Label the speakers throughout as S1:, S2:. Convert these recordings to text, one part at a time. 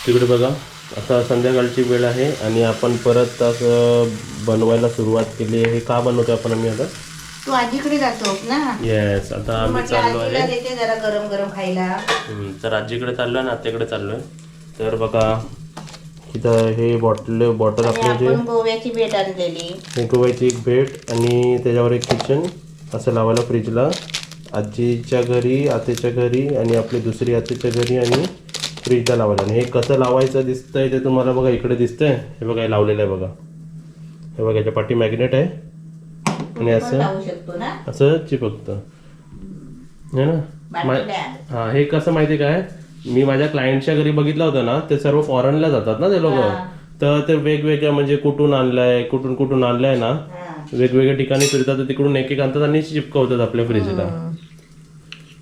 S1: तिकडे बघा आता संध्याकाळची वेळ आहे आणि आपण परत असं बनवायला सुरुवात केली आहे. हे का बनवतो आपण आम्ही आता?
S2: तू आजीकडे जातो ना.
S1: येस, आता आम्ही चाललो
S2: आजीला
S1: आहे.
S2: देते जरा गरम गरम खायला.
S1: तर आजीकडे चाललोय ना, आत्याकडे चाललोय. तर बघा इथं हे बॉटल
S2: आणि
S1: आपलं जे
S2: आपण गोव्याची भेट आणलेली.
S1: हे गोव्याची एक भेट आणि त्याच्यावर एक किचन असं लावायला फ्रीजला. आजीच्या घरी, आत्याच्या घरी आणि आपली दुसरी आत्याच्या घरी आणि फ्रीजला लावायला. आणि हे कसं लावायचं दिसतंय ते तुम्हाला बघा इकडे दिसतंय. हे बघा हे लावलेलं आहे बघा. हे बघा याच्या पाठी मॅग्नेट आहे आणि
S2: पण लावू शकतो ना.
S1: असं चिपकतं है ना. हां, हे कसं माहिती काय, मी माझ्या क्लायंटच्या घरी बघितलं होतं ना, ते सर्व फॉरेनला जातात ना ते लोक. तर ते वेगवेगळ्या म्हणजे कुठून आणलंय ना, वेगवेगळ्या ठिकाणी फिरतात. तर तिकडून एक एक आणतात आणि चिपकवतात आपल्या फ्रीजला.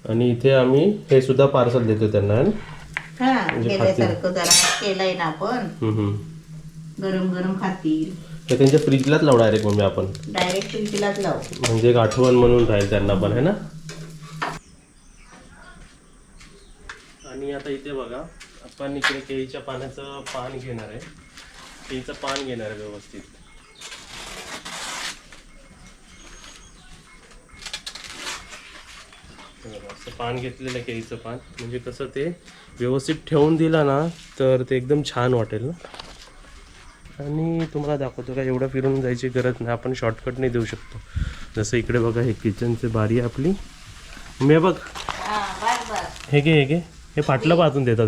S1: आणि इथे आम्ही हे सुद्धा पार्सल देतो त्यांना.
S2: गेल्यासारखं जरा केलंय ना आपण. गरम गरम खातील.
S1: तर त्यांच्या फ्रीजलाच लावू डायरेक्ट मम्मी आपण.
S2: डायरेक्ट फ्रीजलाच लावू.
S1: म्हणजे एक आठवण म्हणून राहील त्यांना पण, है ना. आणि आता इथे बघा आपण इकडे केळीच्या पानाचं पान घेणार आहे. केळीचं पान घेणार आहे व्यवस्थित. असं पान घेतलेलं आहे केळीचं पान. म्हणजे कसं ते व्यवस्थित ठेवून दिला ना तर ते एकदम छान वाटेल ना. आणि तुम्हाला दाखवतो का, एवढं फिरून जायची गरज नाही, आपण शॉर्टकट नाही देऊ शकतो. जसं इकडे बघा हे किचनची बारी आहे आपली. मी बघ हे घे हे फाटलं पाहतून देता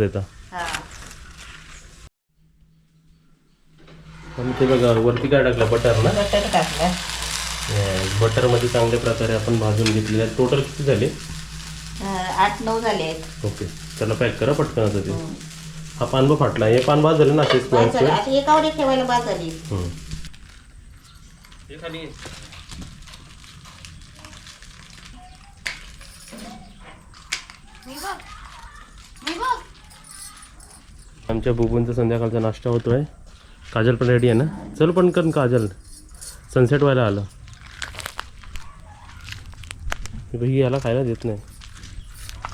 S1: आणि ते बघा वरती काय टाकलं, बटर ना.
S2: बटर टाकलं.
S1: बटर मध्ये चांगल्या प्रकारे आपण भाजून घेतलेले आहेत. टोटल किती झाले?
S2: 8-9 झाले.
S1: ओके, त्याला पॅक करा पटकन. आता ते हा पान बघ फाटला. हे पान बाद झालं ना असे स्क्वेअर.
S2: एकावर एक ठेवायला बाद झाली.
S1: हे खाली आमच्या बुबूंचा संध्याकाळचा नाश्ता होतोय. काजल पण रेडी आहे ना. चल पण कर काजल, सनसेट व्हायला आलं. ही याला खायला देत नाही.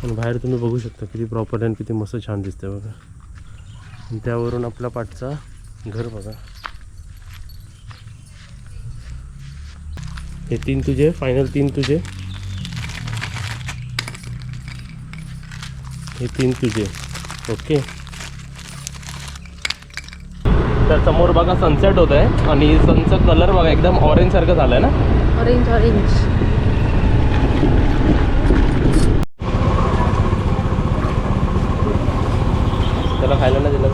S1: पण बाहेर तुम्ही बघू शकता किती प्रॉपर्टी आणि किती मस्त छान दिसते बघा. आणि त्यावरून आपला पाठचा घर बघा. हे 3 तुझे, फायनल 3 तुझे, हे 3 तुझे. ओके. तर समोर बघा सनसेट होत आहे आणि सनचा कलर बघा एकदम ऑरेंज सारखं झालंय ना.
S2: ऑरेंज
S1: त्याला खायला नाही दिलं.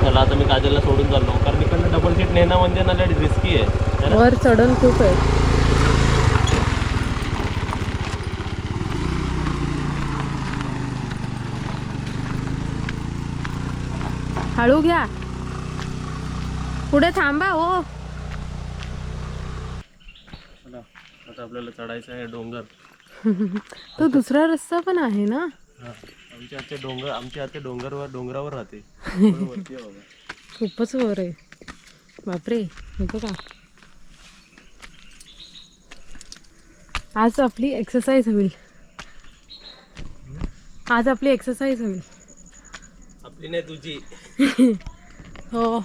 S1: त्याला आता मी काजलला सोडून चाललो, कारण इकडनं डबल सीट नेणं म्हणजे ना रिस्की आहे.
S2: वर चढण खूप आहे. हळू घ्या, पुढे थांबा हो.
S1: आता आपल्याला चढायचं आहे डोंगर.
S2: तो दुसरा रस्ता पण आहे ना.
S1: आमच्या आते डोंगरावर राहते.
S2: खूपच वर आहे. बापरे. हे बघा, आज आपली एक्सरसाइज होईल.
S1: आपली नाही तुझी.
S2: हो,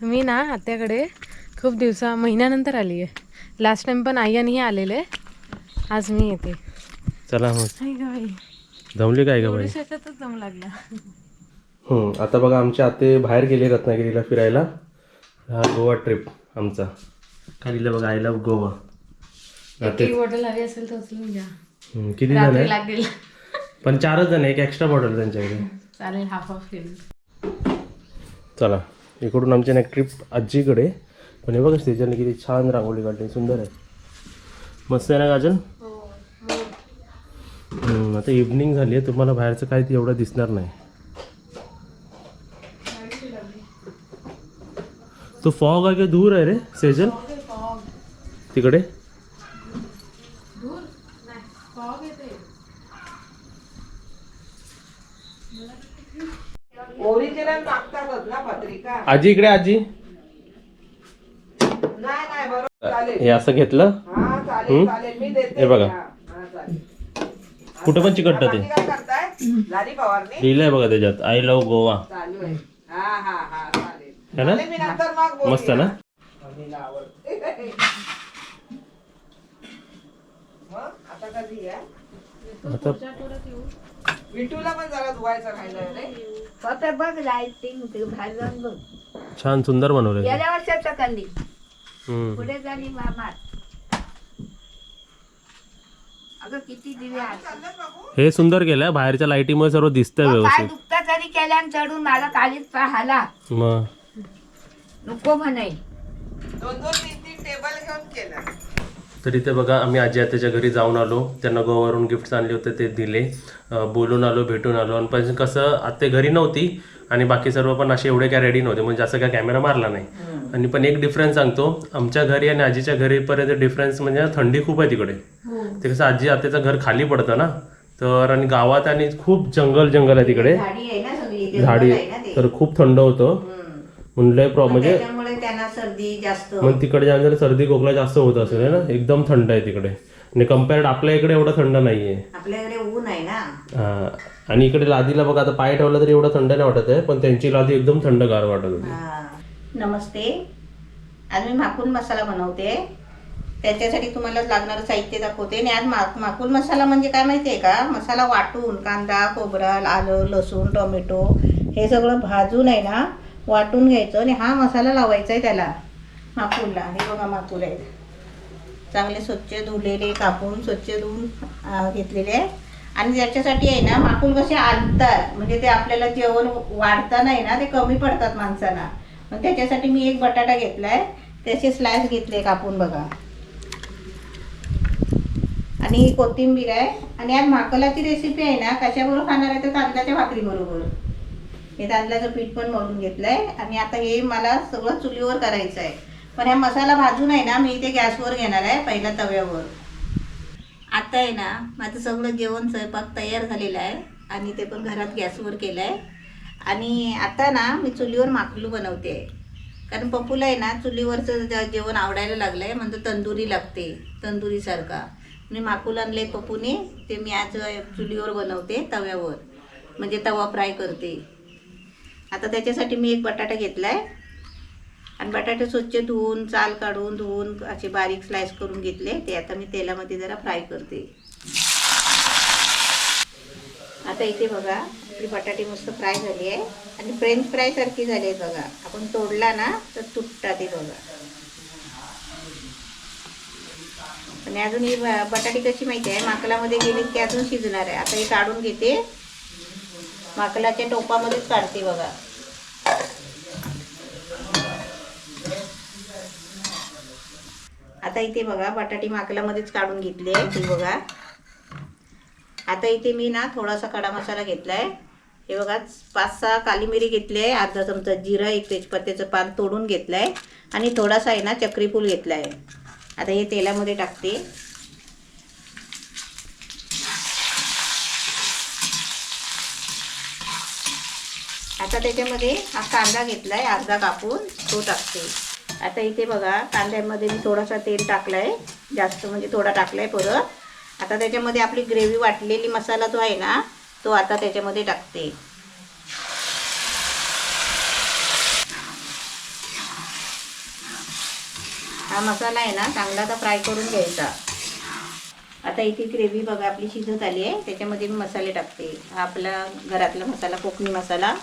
S2: मी ना आत्याकडे खूप महिन्यानंतर आली आहे. लास्ट टाइम पण आई आणि हे आलेले. आज मी येते.
S1: चला मग.
S2: बाई
S1: जमली काय का बाई?
S2: जम लागला.
S1: आता बघा आमचे आते बाहेर गेले रत्नागिरीला फिरायला. हा गोवा ट्रिप आमचा. काय लिहिलं बघा, आय लव्ह गोवा.
S2: बॉटल हवी असेल तर उचलून घ्या.
S1: किती जण आहे?
S2: लागेल
S1: पण 4च जण आहे. एक एक्स्ट्रा बॉटल त्यांच्याकडे.
S2: चालेल, हाफ ऑफ केली.
S1: चला, इकडून आमची एक ट्रिप आजीकडे. पण हे बघा स्टेजरने किती छान रांगोळी काढली, सुंदर आहे. मस्त आहे ना काजल? आता इव्हनिंग झाली आहे, तुम्हाला बाहेरचं काय एवढं दिसणार नाही. तो फॉग आहे की दूर आहे रे सेजल तिकडे?
S3: ओरिजिनल मागतातच ना पत्रिका.
S1: आजी इकडे आजी.
S3: नाही नाही बरोबर चालेल.
S1: हे असं घेतलं
S3: हा चालेल चालेल मी देते.
S1: हे बघा.
S3: हा, हा, चालेल.
S1: कुठं पण चिकटतं ते.
S3: बाकी काय करताय? झाली फवारणी?
S1: लिहिलंय बघा त्याच्यात आय लव्ह गोवा.
S3: चालू आहे. हा हा हा चालेल.
S1: है ना?
S3: चालेल, मी नंतर मग बोलूया.
S1: मस्त ना?
S3: मम्मीला आवडते. मग आता कधी आहे?
S1: आता
S3: विटूला पण जरा धुवायचं राहिलंय रे.
S4: फक्त बघ लाईटिंग ते बाहेर जाऊन बघ.
S1: छान सुंदर बनवलंय.
S4: गेल्या वर्षाचा कांदी
S1: हम्म.
S4: पुढे झाली मामात. अगं किती दिवे आहेत.
S3: चाललंय बाबू?
S1: हे सुंदर केलंय. बाहेरच्या लाईटीमुळे सर्व दिसतंय
S4: काय
S1: व्यवस्थित.
S4: दुखता तरी केल्यान चढून मला कालीच पाहाला
S1: मग
S4: नको म्हणे.
S3: दोन दोन तीन तीन टेबल घेऊन केलं.
S1: तर इथे बघा आम्ही आजी आत्याच्या घरी जाऊन आलो. त्यांना गोवावरून गिफ्ट्स आणले होते ते दिले. बोलून आलो, भेटून आलो. आणि पण कसं आत्या घरी नव्हती आणि बाकी सर्व पण असे एवढे काय रेडी नव्हते, म्हणजे असं काय कॅमेरा मारला नाही. आणि पण एक डिफरन्स सांगतो, आमच्या घरी आणि आजीच्या घरीपर्यंत डिफरन्स म्हणजे थंडी खूप आहे तिकडे. ते कसं आजी आत्याचं घर खाली पडतं ना, तर आणि गावात आणि खूप जंगल आहे तिकडे.
S4: झाडी आहे ना सगळी
S1: झाडी तर खूप थंड होतं. म्हणजे म्हणजे
S4: त्याच्यामुळे त्यांना सर्दी जास्त.
S1: मग तिकडे जाऊन सर्दी खोकला जास्त होत असेल है ना. एकदम थंड आहे तिकडे आणि कम्पेअर्ड आपल्या इकडे एवढं थंड नाहीये.
S4: आपल्याकडे ऊन आहे ना.
S1: हा. आणि इकडे लादीला बघा आता पाय ठेवला तरी एवढं थंड नाही वाटत आहे, पण त्यांची लादी एकदम थंडगार वाटत होती.
S4: नमस्ते. आज मी माकुल मसाला बनवते. त्याच्यासाठी तुम्हाला लागणारं साहित्य दाखवते. आणि आज माकुल मसाला म्हणजे काय माहिती आहे का, मसाला वाटून कांदा, खोबरा, आलं, लसूण, टोमॅटो हे सगळं भाजून आहे ना वाटून घ्यायचं आणि हा मसाला लावायचा आहे त्याला माकुलला. हे बघा माकुल आहेत चांगले स्वच्छ धुलेले, कापून स्वच्छ धुवून घेतलेले आहे. आणि त्याच्यासाठी आहे ना माकुल कसे आणतात म्हणजे ते आपल्याला जेवण वाढताना आहे ना ते कमी पडतात माणसांना. मग त्याच्यासाठी मी एक बटाटा घेतलाय, त्याचे स्लाइस घेतले कापून बघा. आणि ही कोथिंबीर आहे. आणि आज माकलाची रेसिपी आहे ना कशाबरोबर खाणार आहे तर तांदळाच्या भाकरीबरोबर. हे तांदळाचं पीठ पण मळून घेतलंय. आणि आता हे मला सगळं चुलीवर करायचं आहे. पण हा मसाला भाजून आहे ना मी इथे गॅसवर घेणार आहे पहिल्या तव्यावर. आता आहे ना माझं सगळं जेवण स्वयंपाक तयार झालेलं आहे आणि ते पण घरात गॅसवर केलं आहे. आणि आता ना मी चुलीवर माकुल बनवते आहे, कारण पप्पूला आहे ना चुलीवरचं जेवण आवडायला लागलं आहे. म्हणजे तंदुरी लागते, तंदुरीसारखा. मी माकुल आणले पप्पूने, ते मी आज चुलीवर बनवते तव्यावर, म्हणजे तवा फ्राय करते. आता त्याच्यासाठी मी एक बटाटा घेतला आहे आणि बटाटे स्वच्छ धुवून साल काढून धुवून असे बारीक स्लाइस करून घेतले. ते आता मी तेलामध्ये जरा फ्राय करते. आता इथे बघा आपली बटाटे मस्त फ्राय झाली आहे आणि फ्रेंच फ्राय सारखी झाली आहे बघा. आपण तोडला ना तर तुटतात ते बघा. आणि अजून ही बटाटी कशी माहिती आहे माकलामध्ये गेली की अजून शिजणार आहे. आता हे काढून घेते, माकलाच्या टोपामध्येच काढते बघा. आता इथे बघा बटाटी माकलामध्येच काढून घेतली आहे ती बघा. आता इथे मी ना थोडासा खडा मसाला घेतला आहे. हे बघा 5-6 काली मिरी घेतली आहे, अर्धा चमचा जिरा, एक तेजपत्त्याचं पान तोडून घेतलं आहे आणि थोडासा आहे ना चक्रीफूल घेतला आहे. आता हे तेलामध्ये टाकते. आता त्याच्यामध्ये हा कांदा घेतला आहे अर्धा कापून, तो टाकते. आता इथे बघा कांद्यामध्ये मी थोडासा तेल टाकला आहे, जास्त म्हणजे थोडा टाकला आहे परत. आता त्याच्यामध्ये आपली ग्रेव्ही वाटलेली मसाला जो आहे ना तो आता त्याच्यामध्ये टाकते. हा मसाला आहे ना चांगला आता फ्राय करून घ्यायचा. आता इथे ग्रेव्ही बघा आपली शिजत आली आहे, त्याच्यामध्ये मी मसाले टाकते. हा आपला घरातला मसाला, कोकणी मसाला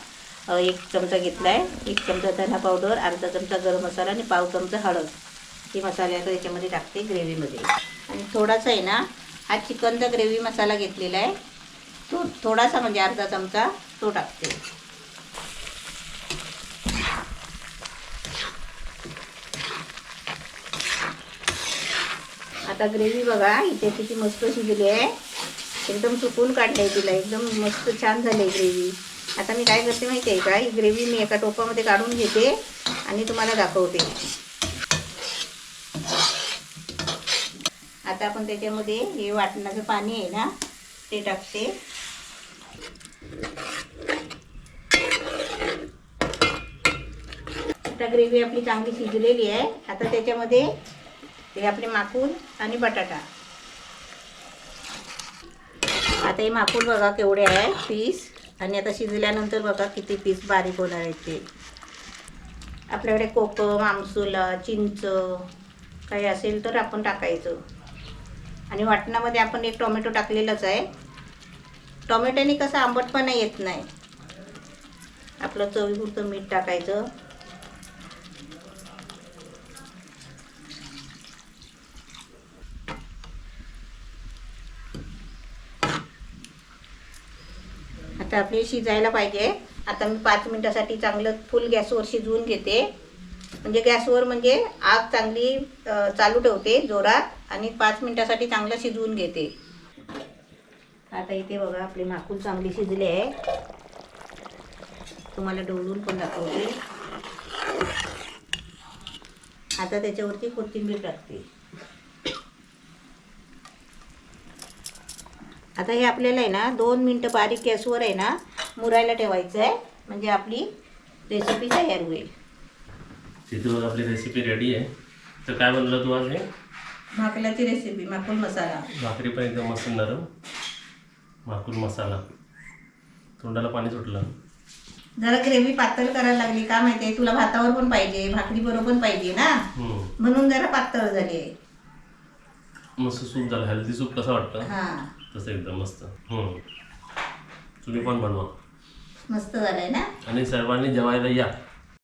S4: 1 चमचा घेतला आहे, 1 चमचा धना पावडर, अर्धा चमचा गरम मसाला आणि पाव चमचा हळद. हे मसाले आता याच्यामध्ये टाकते ग्रेव्हीमध्ये. आणि थोडासा आहे ना हा चिकनचा ग्रेव्ही मसाला घेतलेला आहे, तो थोडासा म्हणजे अर्धा चमचा तो टाकते. आता ग्रेव्ही बघा इथे किती मस्त शिजली आहे, एकदम सुकून काढले तिला, एकदम मस्त छान झाली ग्रेव्ही. आता मी काय करते माहिती आहे का, ही ग्रेव्ही मी एका टोपामध्ये काढून घेते आणि तुम्हाला दाखवते. आता आपण त्याच्यामध्ये हे वाटणाचं पाणी आहे ना ते टाकते. आता ग्रेव्ही आपली चांगली शिजलेली आहे. आता त्याच्यामध्ये हे आपले माकूल आणि बटाटा. आता हे माकूल बघा केवढे आहे पीस, आणि आता शिजल्यानंतर बघा किती पीस बारीक होणार आहेत ते. आपल्याकडे कोकम, आमसूल, चिंच काही असेल तर आपण टाकायचं. आणि वाटणामध्ये आपण एक टोमॅटो टाकलेलाच आहे. टोमॅटोने कसं आंबटपणा येत नाही. आपलं चवीपुरतं मीठ टाकायचं. आता आपली शिजायला पाहिजे. आता मी 5 मिनिटासाठी चांगलं फुल गॅसवर शिजवून घेते. म्हणजे गॅसवर म्हणजे आग चांगली चालू ठेवते जोरात, आणि 5 मिनिटासाठी चांगलं शिजवून घेते. आता इथे बघा आपले माकूल चांगली शिजले आहे. तुम्हाला ढवळून पण दाखवते. आता त्याच्यावरती कोथिंबीर टाकते. आता हे आपल्याला आहे ना 2 मिनटं बारीक गॅसवर आहे ना मुरायला ठेवायचं आहे. म्हणजे आपली रेसिपी तयार होईल.
S1: तिथे बघ आपली रेसिपी रेडी आहे. तर काय म्हणलं तू आज हे?
S4: माकलाची रेसिपी, माकूल मसाला.
S1: भाकरी पण एकदम मस्त नरम. माकूल मसाला. तोंडाला पाणी सुटलं.
S4: जरा ग्रेव्ही पातळ करायला लागली का माहिती आहे, तुला भातावर पण पाहिजे, भाकरी बरोबर पण पाहिजे ना, म्हणून जरा पातळ झाली आहे.
S1: मस्त सूप झालं. हेल्दी सूप कसं वाटतं
S4: हां
S1: तसं एकदम मस्त. तुम्ही पण बनवा.
S4: मस्त झालंय ना.
S1: आणि सर्वांनी जेवायला या.